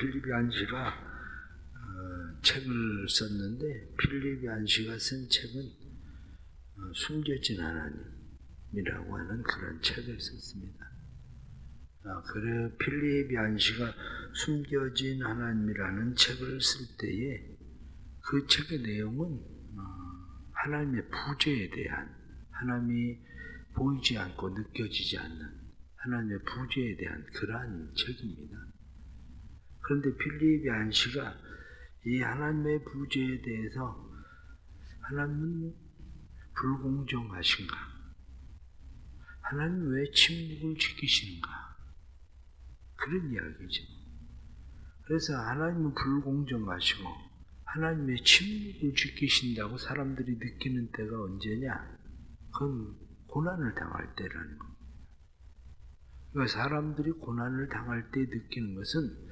필립 얀시가 책을 썼는데, 필립 얀시가 쓴 책은 숨겨진 하나님이라고 하는 그런 책을 썼습니다. 그래 필립 얀시가 숨겨진 하나님이라는 책을 쓸 때에 그 책의 내용은 하나님의 부재에 대한, 하나님이 보이지 않고 느껴지지 않는 하나님의 부재에 대한 그러한 책입니다. 그런데 필립 얀시가 이 하나님의 부재에 대해서 하나님은 불공정하신가? 하나님 왜 침묵을 지키시는가? 그런 이야기죠. 그래서 하나님은 불공정하시고 하나님의 침묵을 지키신다고 사람들이 느끼는 때가 언제냐? 그건 고난을 당할 때라는 겁니다. 그러니까 사람들이 고난을 당할 때 느끼는 것은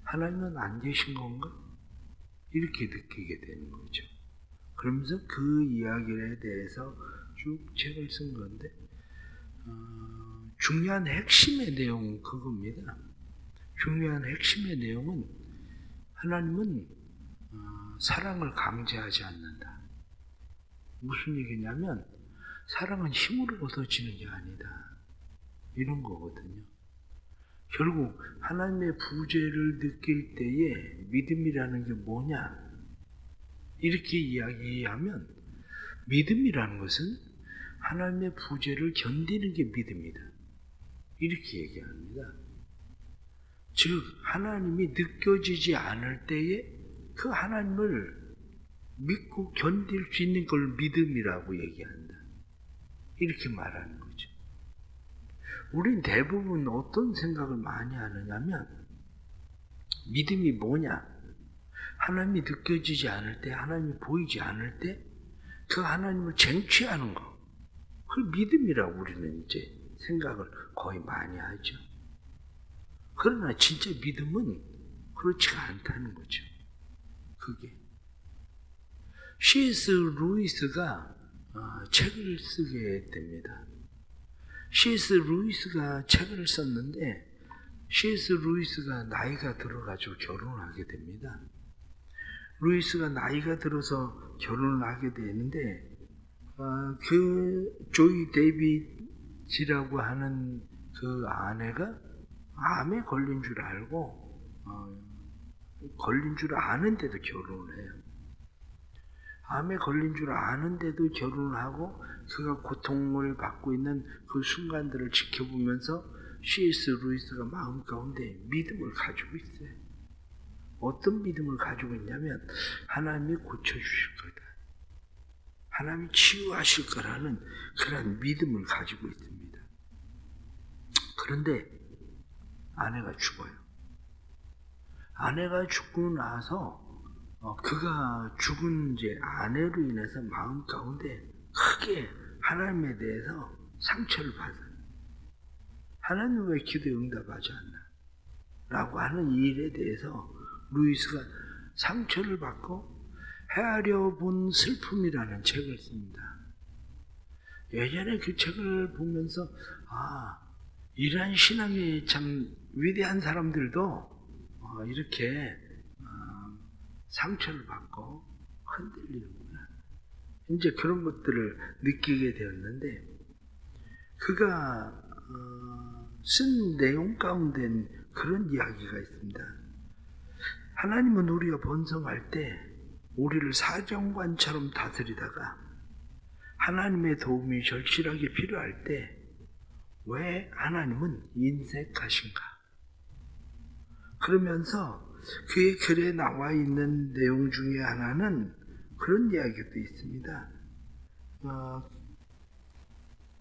하나님은 안 계신 건가? 이렇게 느끼게 되는 거죠. 그러면서 그 이야기에 대해서 쭉 책을 쓴 건데, 중요한 핵심의 내용은 그겁니다. 중요한 핵심의 내용은 하나님은 사랑을 강제하지 않는다. 무슨 얘기냐면 사랑은 힘으로 얻어지는 게 아니다. 이런 거거든요. 결국 하나님의 부재를 느낄 때에 믿음이라는 게 뭐냐? 이렇게 이야기하면 믿음이라는 것은 하나님의 부재를 견디는 게 믿음이다. 이렇게 얘기합니다. 즉 하나님이 느껴지지 않을 때에 그 하나님을 믿고 견딜 수 있는 걸 믿음이라고 얘기한다. 이렇게 말하는 거죠. 우린 대부분 어떤 생각을 많이 하느냐면 믿음이 뭐냐? 하나님이 느껴지지 않을 때, 하나님이 보이지 않을 때 그 하나님을 쟁취하는 거, 그걸 믿음이라고 우리는 이제 생각을 거의 많이 하죠. 그러나 진짜 믿음은 그렇지가 않다는 거죠. 그게 C.S. 루이스가 책을 쓰게 됩니다. C.S. 루이스가 책을 썼는데 C.S. 루이스가 나이가 들어가지고 결혼을 하게 됩니다. 루이스가 나이가 들어서 결혼을 하게 되는데 그 조이 데이빗이라고 하는 그 아내가 암에 걸린 줄 알고 걸린 줄 아는데도 결혼을 해요. 암에 걸린 줄 아는데도 결혼을 하고 그가 고통을 받고 있는 그 순간들을 지켜보면서 C.S. 루이스가 마음 가운데 믿음을 가지고 있어요. 어떤 믿음을 가지고 있냐면 하나님이 고쳐주실 거다. 하나님이 치유하실 거라는 그런 믿음을 가지고 있습니다. 그런데 아내가 죽어요. 아내가 죽고 나서 그가 죽은 이제 아내로 인해서 마음 가운데 크게 하나님에 대해서 상처를 받아요. 하나님 왜 기도에 응답하지 않나? 라고 하는 일에 대해서 루이스가 상처를 받고 헤아려 본 슬픔이라는 책을 씁니다. 예전에 그 책을 보면서 이러한 신앙이 참 위대한 사람들도 이렇게 상처를 받고 흔들리는구나. 이제 그런 것들을 느끼게 되었는데 그가 쓴 내용 가운데는 그런 이야기가 있습니다. 하나님은 우리가 번성할 때 우리를 사정관처럼 다스리다가 하나님의 도움이 절실하게 필요할 때 왜 하나님은 인색하신가? 그러면서 그의 글에 나와 있는 내용 중에 하나는 그런 이야기도 있습니다.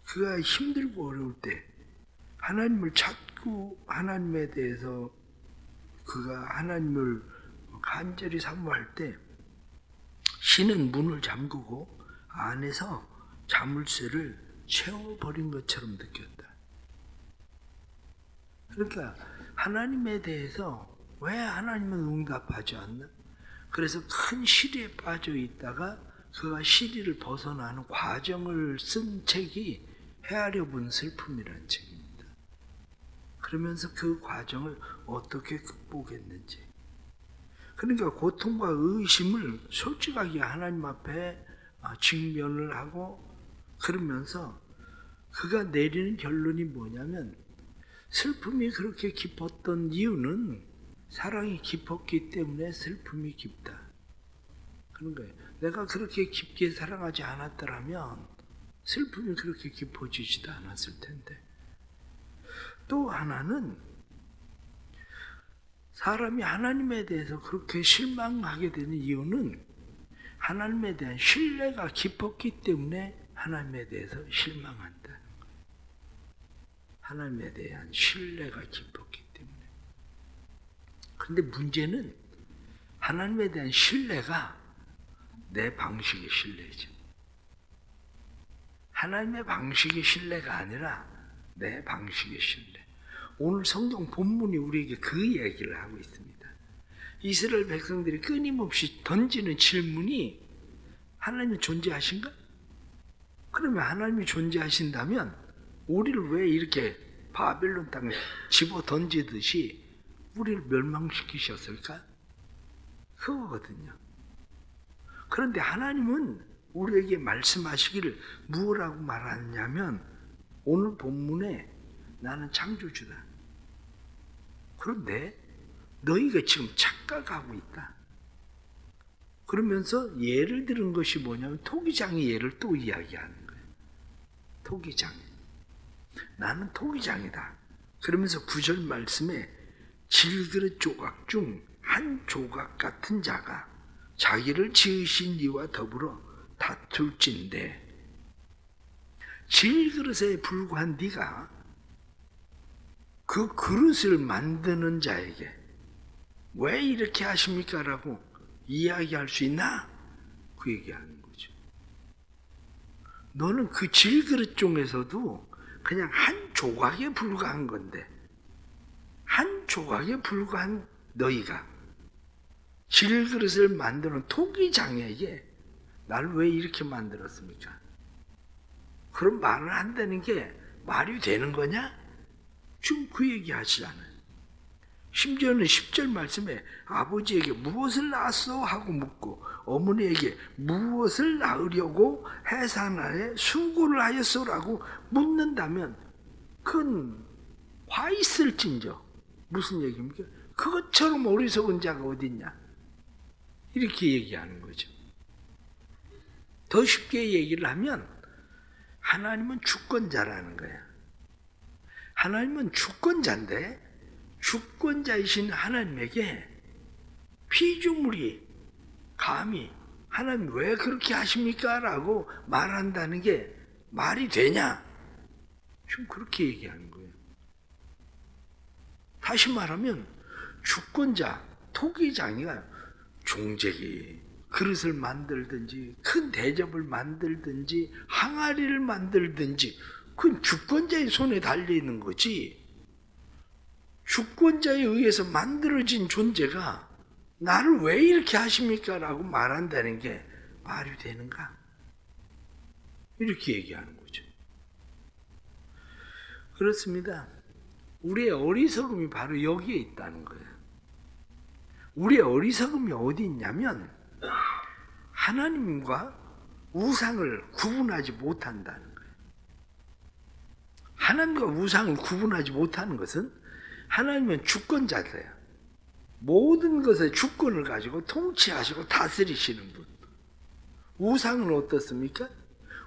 그가 힘들고 어려울 때 하나님을 찾고 하나님에 대해서 그가 하나님을 간절히 사모할 때 신은 문을 잠그고 안에서 자물쇠를 채워버린 것처럼 느꼈다. 그러니까 하나님에 대해서 왜 하나님은 응답하지 않나? 그래서 큰 시리에 빠져 있다가 그가 시리를 벗어나는 과정을 쓴 책이 헤아려 본 슬픔이라는 책입니다. 그러면서 그 과정을 어떻게 극복했는지. 그러니까 고통과 의심을 솔직하게 하나님 앞에 직면을 하고, 그러면서 그가 내리는 결론이 뭐냐면, 슬픔이 그렇게 깊었던 이유는 사랑이 깊었기 때문에 슬픔이 깊다. 그런 거예요. 내가 그렇게 깊게 사랑하지 않았더라면 슬픔이 그렇게 깊어지지도 않았을 텐데. 또 하나는 사람이 하나님에 대해서 그렇게 실망하게 되는 이유는 하나님에 대한 신뢰가 깊었기 때문에 하나님에 대해서 실망한다는 거예요. 하나님에 대한 신뢰가 깊었기 때문에. 그런데 문제는 하나님에 대한 신뢰가 내 방식의 신뢰죠. 하나님의 방식의 신뢰가 아니라 내 방식의 신뢰. 오늘 성경 본문이 우리에게 그 얘기를 하고 있습니다. 이스라엘 백성들이 끊임없이 던지는 질문이, 하나님이 존재하신가? 그러면 하나님이 존재하신다면 우리를 왜 이렇게 바벨론 땅에 집어 던지듯이 우리를 멸망시키셨을까? 그거거든요. 그런데 하나님은 우리에게 말씀하시기를 무엇라고 말하느냐면, 오늘 본문에 나는 창조주다. 그런데 너희가 지금 착각하고 있다. 그러면서 예를 들은 것이 뭐냐면 토기장의 예를 또 이야기하는 거예요. 토기장. 나는 토기장이다. 그러면서 9절 말씀에 질그릇 조각 중 한 조각 같은 자가 자기를 지으신 이와 더불어 다툴진대. 질그릇에 불과한 네가 그 그릇을 만드는 자에게 왜 이렇게 하십니까? 라고 이야기할 수 있나? 그 얘기하는 거죠. 너는 그 질그릇 중에서도 그냥 한 조각에 불과한 건데, 한 조각에 불과한 너희가 질그릇을 만드는 토기장에게 나를 왜 이렇게 만들었습니까? 그런 말을 한다는 게 말이 되는 거냐? 지금 그 얘기 하시잖아요. 심지어는 10절 말씀에 아버지에게 무엇을 낳았어? 하고 묻고 어머니에게 무엇을 낳으려고 해산하에 수고를 하였소라고 묻는다면 그건 화 있을진저. 무슨 얘기입니까? 그것처럼 어리석은 자가 어디 있냐? 이렇게 얘기하는 거죠. 더 쉽게 얘기를 하면 하나님은 주권자라는 거예요. 하나님은 주권자인데 주권자이신 하나님에게 피조물이 감히 하나님 왜 그렇게 하십니까? 라고 말한다는 게 말이 되냐? 지금 그렇게 얘기하는 거예요. 다시 말하면 주권자, 토기장이가 종제기, 그릇을 만들든지 큰 대접을 만들든지 항아리를 만들든지 그건 주권자의 손에 달려있는 거지, 주권자에 의해서 만들어진 존재가 나를 왜 이렇게 하십니까? 라고 말한다는 게 말이 되는가? 이렇게 얘기하는 거죠. 그렇습니다. 우리의 어리석음이 바로 여기에 있다는 거예요. 우리의 어리석음이 어디 있냐면 하나님과 우상을 구분하지 못한다는 거예요. 하나님과 우상을 구분하지 못하는 것은 하나님은 주권자세요. 모든 것의 주권을 가지고 통치하시고 다스리시는 분. 우상은 어떻습니까?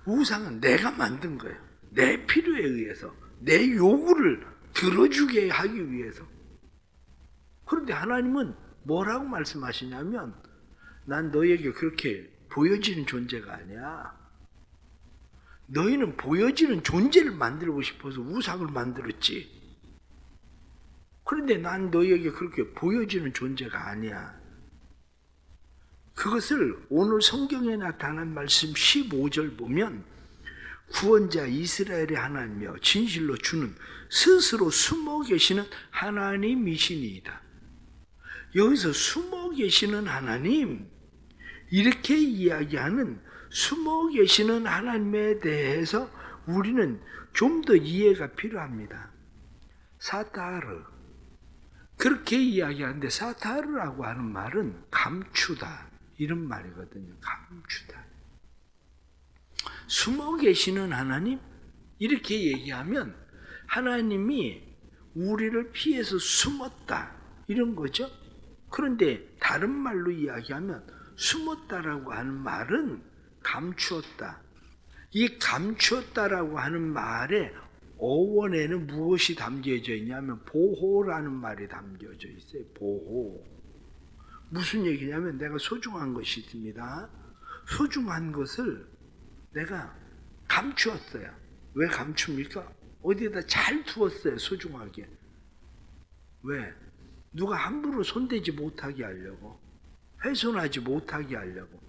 우상은 내가 만든 거예요. 내 필요에 의해서, 내 요구를 들어주게 하기 위해서. 그런데 하나님은 뭐라고 말씀하시냐면 난 너희에게 그렇게 보여지는 존재가 아니야. 너희는 보여지는 존재를 만들고 싶어서 우상을 만들었지. 그런데 난 너희에게 그렇게 보여지는 존재가 아니야. 그것을 오늘 성경에 나타난 말씀 15절 보면 구원자 이스라엘의 하나님이여 진실로 주는 스스로 숨어 계시는 하나님이시니이다. 여기서 숨어 계시는 하나님, 이렇게 이야기하는 숨어 계시는 하나님에 대해서 우리는 좀 더 이해가 필요합니다. 사타르. 그렇게 이야기하는데 사타르라고 하는 말은 감추다 이런 말이거든요. 감추다. 숨어 계시는 하나님 이렇게 얘기하면 하나님이 우리를 피해서 숨었다 이런 거죠. 그런데 다른 말로 이야기하면 숨었다라고 하는 말은 감추었다. 이 감추었다라고 하는 말에 어원에는 무엇이 담겨져 있냐면 보호라는 말이 담겨져 있어요. 보호. 무슨 얘기냐면 내가 소중한 것이 있습니다. 소중한 것을 내가 감추었어요. 왜 감춥니까? 어디에다 잘 두었어요. 소중하게. 왜? 누가 함부로 손대지 못하게 하려고. 훼손하지 못하게 하려고.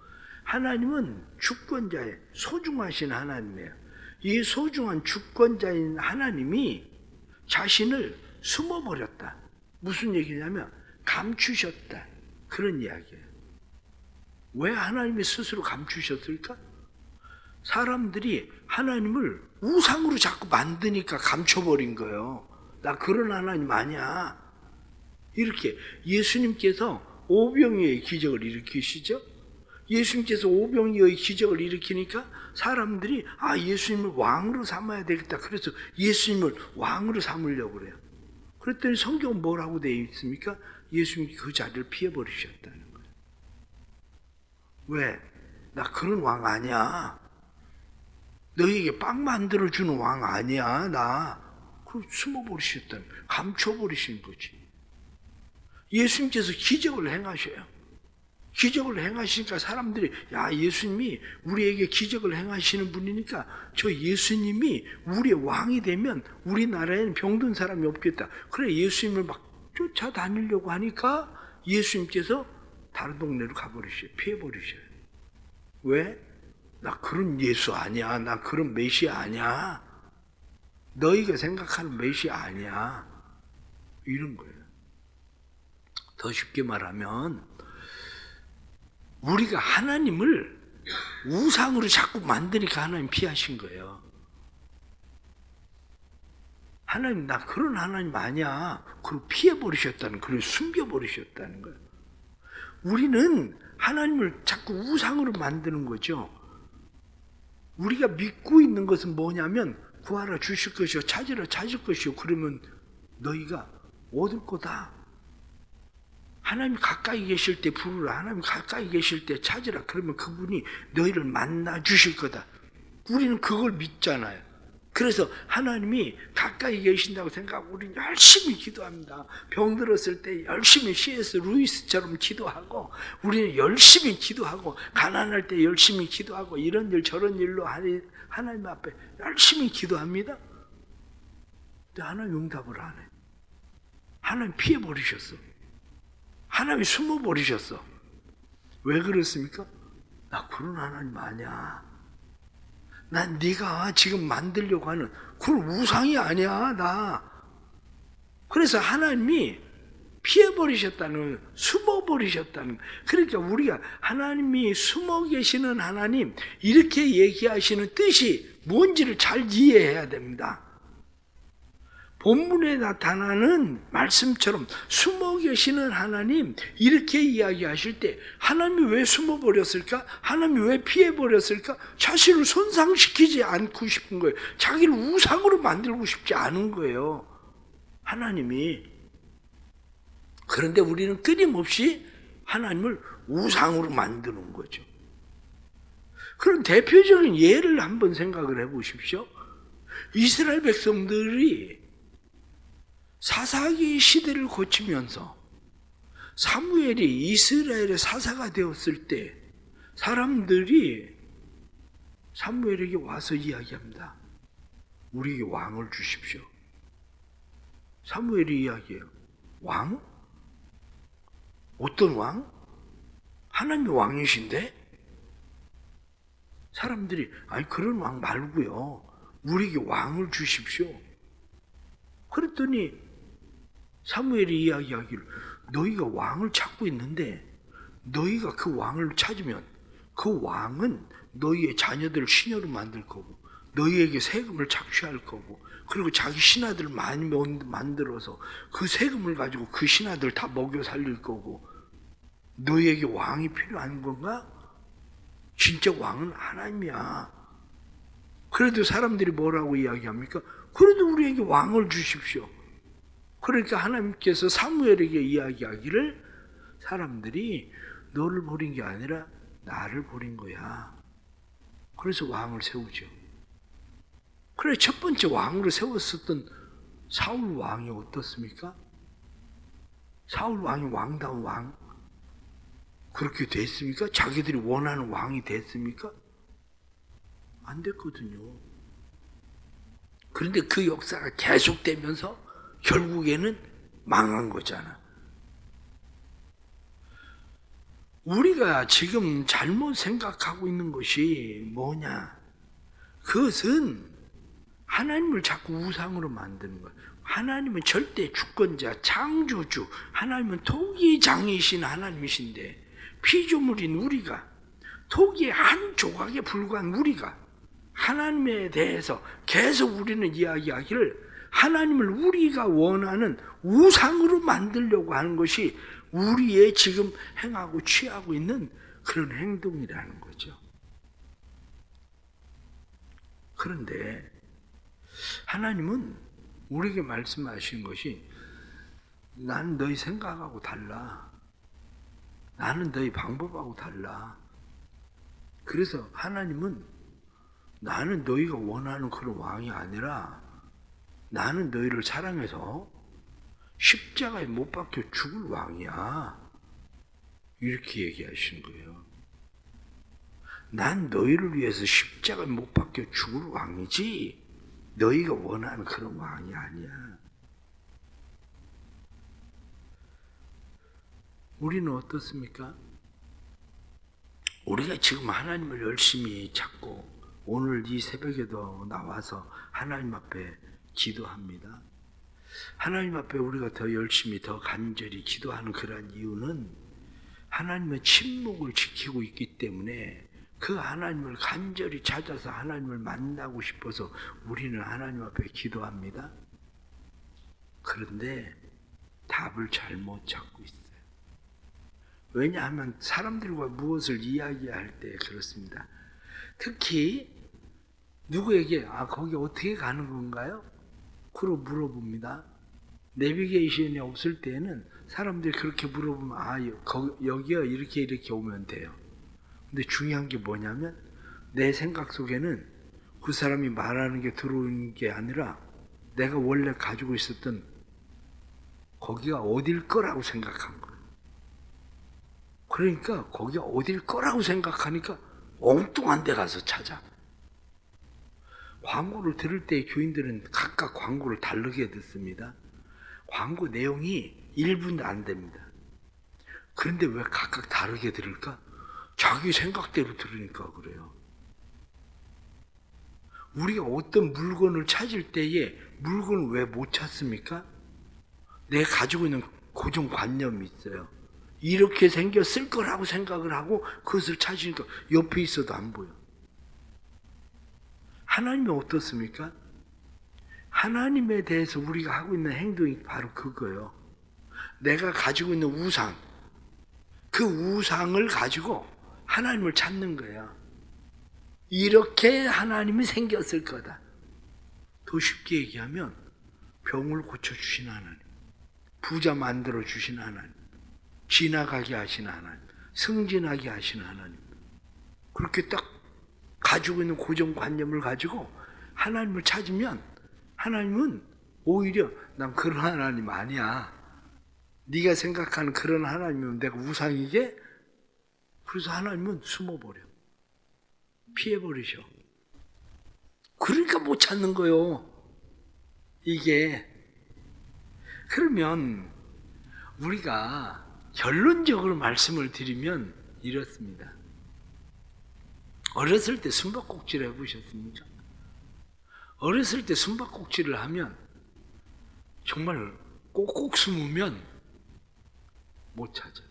하나님은 주권자의 소중하신 하나님이에요. 이 소중한 주권자인 하나님이 자신을 숨어버렸다. 무슨 얘기냐면 감추셨다. 그런 이야기예요. 왜 하나님이 스스로 감추셨을까? 사람들이 하나님을 우상으로 자꾸 만드니까 감춰버린 거예요. 나 그런 하나님 아니야. 이렇게 예수님께서 오병이어의 기적을 일으키시죠. 예수님께서 오병이어의 기적을 일으키니까 사람들이 예수님을 왕으로 삼아야 되겠다. 그래서 예수님을 왕으로 삼으려고 그래요. 그랬더니 성경은 뭐라고 되어 있습니까? 예수님이 그 자리를 피해버리셨다는 거예요. 왜? 나 그런 왕 아니야. 너희에게 빵 만들어주는 왕 아니야. 나. 그걸 숨어버리셨다는 거예요. 감춰버리신 거지. 예수님께서 기적을 행하셔요. 기적을 행하시니까 사람들이 예수님이 우리에게 기적을 행하시는 분이니까 저 예수님이 우리의 왕이 되면 우리나라에는 병든 사람이 없겠다. 그래 예수님을 막 쫓아다니려고 하니까 예수님께서 다른 동네로 가버리셔요. 피해버리셔요. 왜? 나 그런 예수 아니야. 나 그런 메시아 아니야. 너희가 생각하는 메시아 아니야. 이런 거예요. 더 쉽게 말하면 우리가 하나님을 우상으로 자꾸 만드니까 하나님 피하신 거예요. 하나님 나 그런 하나님 아니야. 그걸 피해버리셨다는 거예요. 숨겨버리셨다는 거예요. 우리는 하나님을 자꾸 우상으로 만드는 거죠. 우리가 믿고 있는 것은 뭐냐면 구하라 주실 것이요 찾으라 찾을 것이요 그러면 너희가 얻을 거다. 하나님 가까이 계실 때 부르라. 하나님 가까이 계실 때 찾으라. 그러면 그분이 너희를 만나 주실 거다. 우리는 그걸 믿잖아요. 그래서 하나님이 가까이 계신다고 생각하고 우리는 열심히 기도합니다. 병들었을 때 열심히 C.S. 루이스처럼 기도하고 우리는 열심히 기도하고 가난할 때 열심히 기도하고 이런 일 저런 일로 하나님 앞에 열심히 기도합니다. 근데 하나님 응답을 안 해. 하나님 피해버리셨어. 하나님이 숨어버리셨어. 왜 그렇습니까? 나 그런 하나님 아니야. 난 네가 지금 만들려고 하는 그런 우상이 아니야. 나. 그래서 하나님이 피해버리셨다는, 숨어버리셨다는. 그러니까 우리가 하나님이 숨어 계시는 하나님 이렇게 얘기하시는 뜻이 뭔지를 잘 이해해야 됩니다. 본문에 나타나는 말씀처럼 숨어 계시는 하나님 이렇게 이야기하실 때 하나님이 왜 숨어버렸을까? 하나님이 왜 피해버렸을까? 자신을 손상시키지 않고 싶은 거예요. 자기를 우상으로 만들고 싶지 않은 거예요. 하나님이. 그런데 우리는 끊임없이 하나님을 우상으로 만드는 거죠. 그런 대표적인 예를 한번 생각을 해보십시오. 이스라엘 백성들이 사사기 시대를 거치면서 사무엘이 이스라엘의 사사가 되었을 때 사람들이 사무엘에게 와서 이야기합니다. 우리에게 왕을 주십시오. 사무엘이 이야기해요. 왕? 어떤 왕? 하나님이 왕이신데? 사람들이 그런 왕 말고요. 우리에게 왕을 주십시오. 그랬더니 사무엘이 이야기하기를 너희가 왕을 찾고 있는데 너희가 그 왕을 찾으면 그 왕은 너희의 자녀들을 시녀로 만들 거고 너희에게 세금을 착취할 거고 그리고 자기 신하들 많이 만들어서 그 세금을 가지고 그 신하들 다 먹여 살릴 거고, 너에게 왕이 필요한 건가? 진짜 왕은 하나님이야. 그래도 사람들이 뭐라고 이야기합니까? 그래도 우리에게 왕을 주십시오. 그러니까 하나님께서 사무엘에게 이야기하기를, 사람들이 너를 버린 게 아니라 나를 버린 거야. 그래서 왕을 세우죠. 그래, 첫 번째 왕으로 세웠었던 사울 왕이 어떻습니까? 사울 왕이 왕다운 왕 그렇게 됐습니까? 자기들이 원하는 왕이 됐습니까? 안 됐거든요. 그런데 그 역사가 계속되면서 결국에는 망한 거잖아. 우리가 지금 잘못 생각하고 있는 것이 뭐냐? 그것은 하나님을 자꾸 우상으로 만드는 거예요. 하나님은 절대 주권자, 창조주, 하나님은 토기의 장이신 하나님이신데, 피조물인 우리가, 토기의 한 조각에 불과한 우리가 하나님에 대해서 계속 우리는 이야기하기를, 하나님을 우리가 원하는 우상으로 만들려고 하는 것이 우리의 지금 행하고 취하고 있는 그런 행동이라는 거죠. 그런데 하나님은 우리에게 말씀하신 것이, 나는 너희 생각하고 달라. 나는 너희 방법하고 달라. 그래서 하나님은 나는 너희가 원하는 그런 왕이 아니라, 나는 너희를 사랑해서 십자가에 못 박혀 죽을 왕이야. 이렇게 얘기하시는 거예요. 난 너희를 위해서 십자가에 못 박혀 죽을 왕이지, 너희가 원하는 그런 왕이 아니야. 우리는 어떻습니까? 우리가 지금 하나님을 열심히 찾고 오늘 이 새벽에도 나와서 하나님 앞에 기도합니다. 하나님 앞에 우리가 더 열심히 더 간절히 기도하는 그러한 이유는 하나님의 침묵을 지키고 있기 때문에, 그 하나님을 간절히 찾아서 하나님을 만나고 싶어서 우리는 하나님 앞에 기도합니다. 그런데 답을 잘못 찾고 있어요. 왜냐하면 사람들과 무엇을 이야기할 때 그렇습니다. 특히 누구에게 거기 어떻게 가는 건가요? 그러 물어봅니다. 내비게이션이 없을 때는 사람들이 그렇게 물어보면 여기요, 이렇게 오면 돼요. 근데 중요한 게 뭐냐면, 내 생각 속에는 그 사람이 말하는 게 들어오는 게 아니라 내가 원래 가지고 있었던 거기가 어딜 거라고 생각한 거예요. 그러니까 거기가 어딜 거라고 생각하니까 엉뚱한 데 가서 찾아. 광고를 들을 때 교인들은 각각 광고를 다르게 듣습니다. 광고 내용이 1분도 안 됩니다. 그런데 왜 각각 다르게 들을까? 자기 생각대로 들으니까 그래요. 우리가 어떤 물건을 찾을 때에 물건을 왜 못 찾습니까? 내가 가지고 있는 고정관념이 있어요. 이렇게 생겼을 거라고 생각을 하고 그것을 찾으니까 옆에 있어도 안 보여. 하나님이 어떻습니까? 하나님에 대해서 우리가 하고 있는 행동이 바로 그거예요. 내가 가지고 있는 우상, 그 우상을 가지고 하나님을 찾는 거예요. 이렇게 하나님이 생겼을 거다. 더 쉽게 얘기하면 병을 고쳐주신 하나님, 부자 만들어주신 하나님, 지나가게 하신 하나님, 승진하게 하신 하나님, 그렇게 딱 가지고 있는 고정관념을 가지고 하나님을 찾으면, 하나님은 오히려 난 그런 하나님 아니야. 네가 생각하는 그런 하나님이면 내가 우상이게? 그래서 하나님은 숨어버려. 피해버리셔. 그러니까 못 찾는 거요. 이게. 그러면 우리가 결론적으로 말씀을 드리면 이렇습니다. 어렸을 때 숨바꼭질을 해보셨습니까? 어렸을 때 숨바꼭질을 하면 정말 꼭꼭 숨으면 못 찾아요.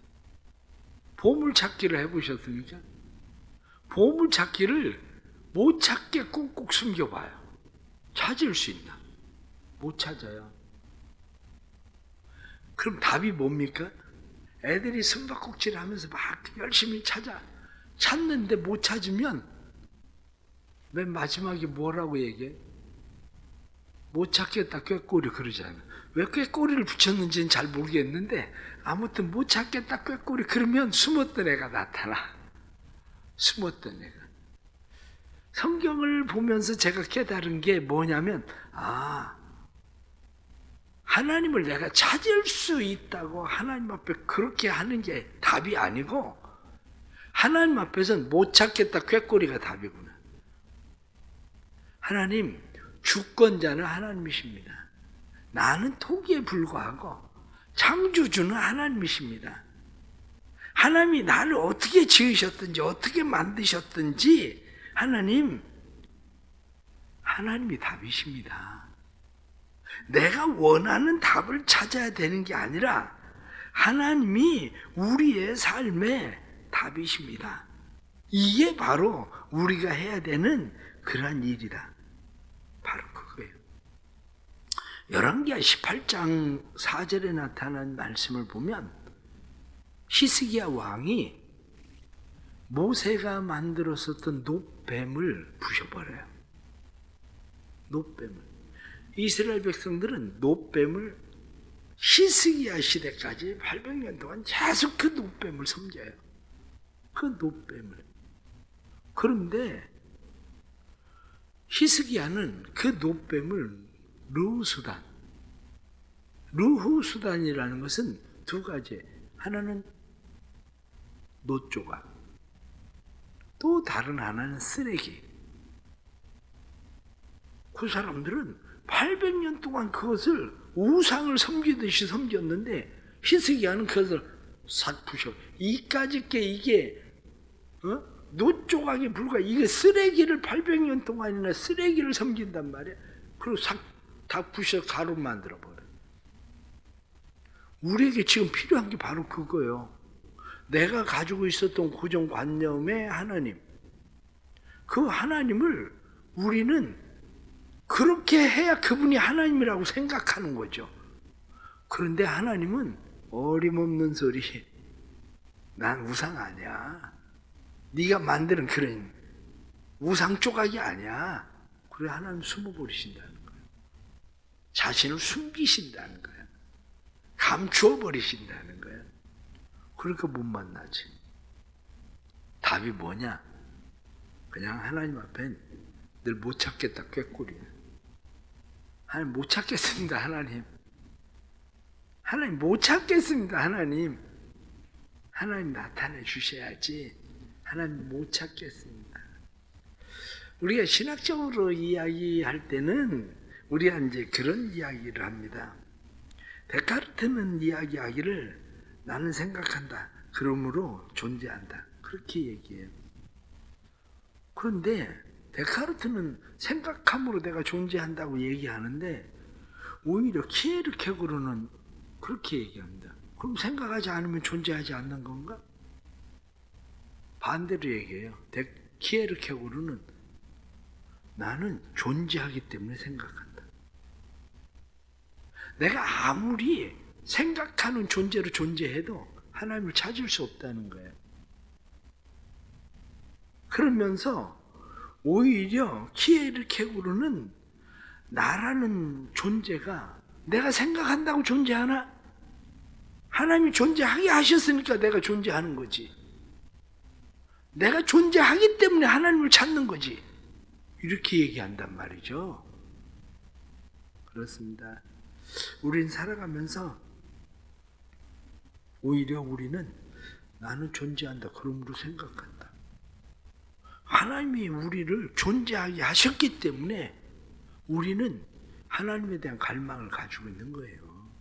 보물찾기를 해보셨습니까? 보물찾기를 못 찾게 꾹꾹 숨겨봐요. 찾을 수 있나? 못 찾아요. 그럼 답이 뭡니까? 애들이 숨바꼭질 하면서 막 열심히 찾는데 못 찾으면 맨 마지막에 뭐라고 얘기해? 못 찾겠다 꾀꼬리 그러잖아. 왜 꾀꼬리를 붙였는지는 잘 모르겠는데 아무튼 못 찾겠다 꾀꼬리 그러면 숨었던 애가 나타나. 숨었던 애가. 성경을 보면서 제가 깨달은 게 뭐냐면 하나님을 내가 찾을 수 있다고 하나님 앞에 그렇게 하는 게 답이 아니고 하나님 앞에서는 못 찾겠다 꾀꼬리가 답이구나. 하나님 주권자는 하나님이십니다. 나는 토기에 불과하고 창조주는 하나님이십니다. 하나님이 나를 어떻게 지으셨든지 어떻게 만드셨든지 하나님이 답이십니다. 내가 원하는 답을 찾아야 되는 게 아니라 하나님이 우리의 삶의 답이십니다. 이게 바로 우리가 해야 되는 그러한 일이다. 바로 그거예요. 열왕기하 18장 4절에 나타난 말씀을 보면 히스기야 왕이 모세가 만들었었던 놋뱀을 부셔버려요. 놋뱀을. 이스라엘 백성들은 놋뱀을 히스기야 시대까지 800년 동안 계속 그 놋뱀을 섬겨요. 그 놋뱀을. 그런데 히스기야는 그 놋뱀을 르후수단이라는 것은 두 가지. 하나는 놋조각, 또 다른 하나는 쓰레기. 그 사람들은 800년 동안 그것을 우상을 섬기듯이 섬겼는데 히스기야는 그것을 싹 부셔. 이까짓 게 이게 놋조각에 불과 이게 쓰레기를 800년 동안이나 쓰레기를 섬긴단 말이야. 그리고 싹 다 부셔 가루 만들어 버려. 우리에게 지금 필요한 게 바로 그거예요. 내가 가지고 있었던 고정관념의 하나님, 그 하나님을 우리는 그렇게 해야 그분이 하나님이라고 생각하는 거죠. 그런데 하나님은 어림없는 소리, 난 우상 아니야. 네가 만드는 그런 우상 조각이 아니야. 그래 하나님 숨어버리신다는 거예요. 자신을 숨기신다는 거예요. 감추어 버리신다는 거예요. 그러니까 못 만나지. 답이 뭐냐? 그냥 하나님 앞엔 늘 못 찾겠다 꾀꼬리야. 하나님 못 찾겠습니다. 하나님 못 찾겠습니다. 하나님 나타내 주셔야지. 하나님 못 찾겠습니다. 우리가 신학적으로 이야기할 때는 우리가 이제 그런 이야기를 합니다. 데카르트는 이야기하기를 나는 생각한다. 그러므로 존재한다. 그렇게 얘기해요. 그런데 데카르트는 생각함으로 내가 존재한다고 얘기하는데 오히려 키에르케고르는 그렇게 얘기합니다. 그럼 생각하지 않으면 존재하지 않는 건가? 반대로 얘기해요. 키에르케고르는 나는 존재하기 때문에 생각한다. 내가 아무리 생각하는 존재로 존재해도 하나님을 찾을 수 없다는 거예요. 그러면서 오히려 키에르케고르는 나라는 존재가 내가 생각한다고 존재하나? 하나님이 존재하게 하셨으니까 내가 존재하는 거지. 내가 존재하기 때문에 하나님을 찾는 거지. 이렇게 얘기한단 말이죠. 그렇습니다. 우린 살아가면서 오히려 우리는 나는 존재한다. 그러므로 생각한다. 하나님이 우리를 존재하게 하셨기 때문에 우리는 하나님에 대한 갈망을 가지고 있는 거예요.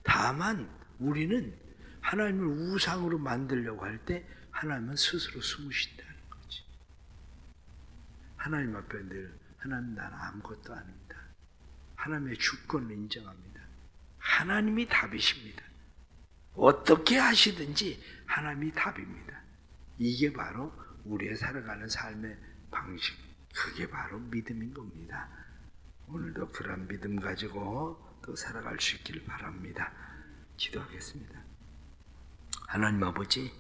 다만 우리는 하나님을 우상으로 만들려고 할 때 하나님은 스스로 숨으신다는 거지. 하나님 앞에 늘 하나님 나는 아무것도 아닙니다. 하나님의 주권을 인정합니다. 하나님이 답이십니다. 어떻게 하시든지 하나님이 답입니다. 이게 바로 우리의 살아가는 삶의 방식, 그게 바로 믿음인 겁니다. 오늘도 그런 믿음 가지고 또 살아갈 수 있기를 바랍니다. 기도하겠습니다. 하나님 아버지,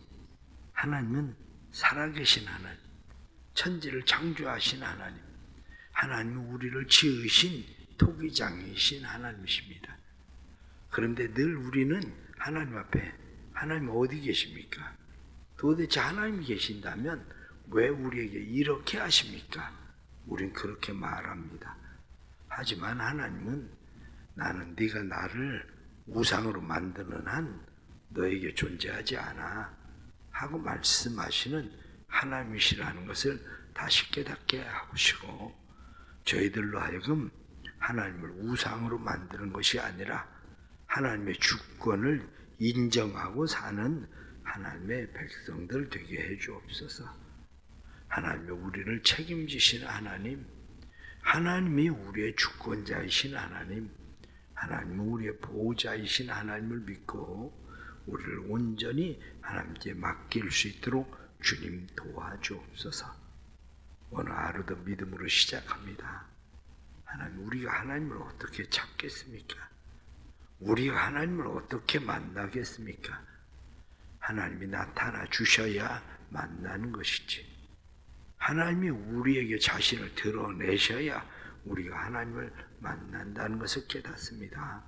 하나님은 살아계신 하나님, 천지를 창조하신 하나님, 하나님은 우리를 지으신 토기장이신 하나님이십니다. 그런데 늘 우리는 하나님 앞에, 하나님 어디 계십니까? 도대체 하나님이 계신다면 왜 우리에게 이렇게 하십니까? 우린 그렇게 말합니다. 하지만 하나님은 나는 네가 나를 우상으로 만드는 한 너에게 존재하지 않아 하고 말씀하시는 하나님이시라는 것을 다시 깨닫게 하시고, 저희들로 하여금 하나님을 우상으로 만드는 것이 아니라 하나님의 주권을 인정하고 사는 하나님의 백성들 되게 해 주옵소서. 하나님의 우리를 책임지신 하나님, 하나님이 우리의 주권자이신 하나님, 하나님은 우리의 보호자이신 하나님을 믿고 우리를 온전히 하나님께 맡길 수 있도록 주님 도와주옵소서. 오늘 하루도 믿음으로 시작합니다. 하나님, 우리가 하나님을 어떻게 찾겠습니까? 우리가 하나님을 어떻게 만나겠습니까? 하나님이 나타나 주셔야 만나는 것이지, 하나님이 우리에게 자신을 드러내셔야 우리가 하나님을 만난다는 것을 깨닫습니다.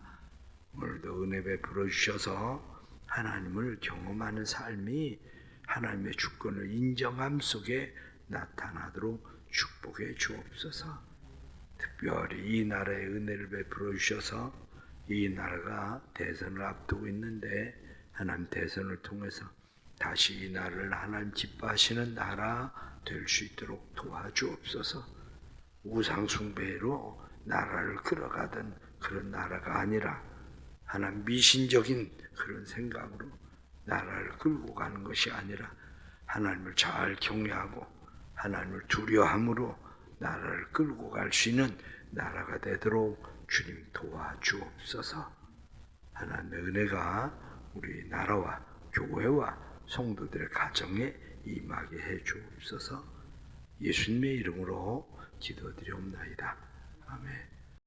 오늘도 은혜 베풀어 주셔서 하나님을 경험하는 삶이 하나님의 주권을 인정함 속에 나타나도록 축복해 주옵소서. 특별히 이 나라의 은혜를 베풀어 주셔서 이 나라가 대선을 앞두고 있는데, 하나님 대선을 통해서 다시 이 나라를 하나님 기뻐하시는 나라 될 수 있도록 도와주옵소서. 우상 숭배로 나라를 끌어가던 그런 나라가 아니라 하나님 미신적인 그런 생각으로 나라를 끌고 가는 것이 아니라 하나님을 잘 경외하고 하나님을 두려워함으로 나라를 끌고 갈 수 있는 나라가 되도록 주님 도와주옵소서. 하나님의 은혜가 우리 나라와 교회와 성도들의 가정에 임하게 해 주옵소서. 예수님의 이름으로 기도드리옵나이다. 아멘.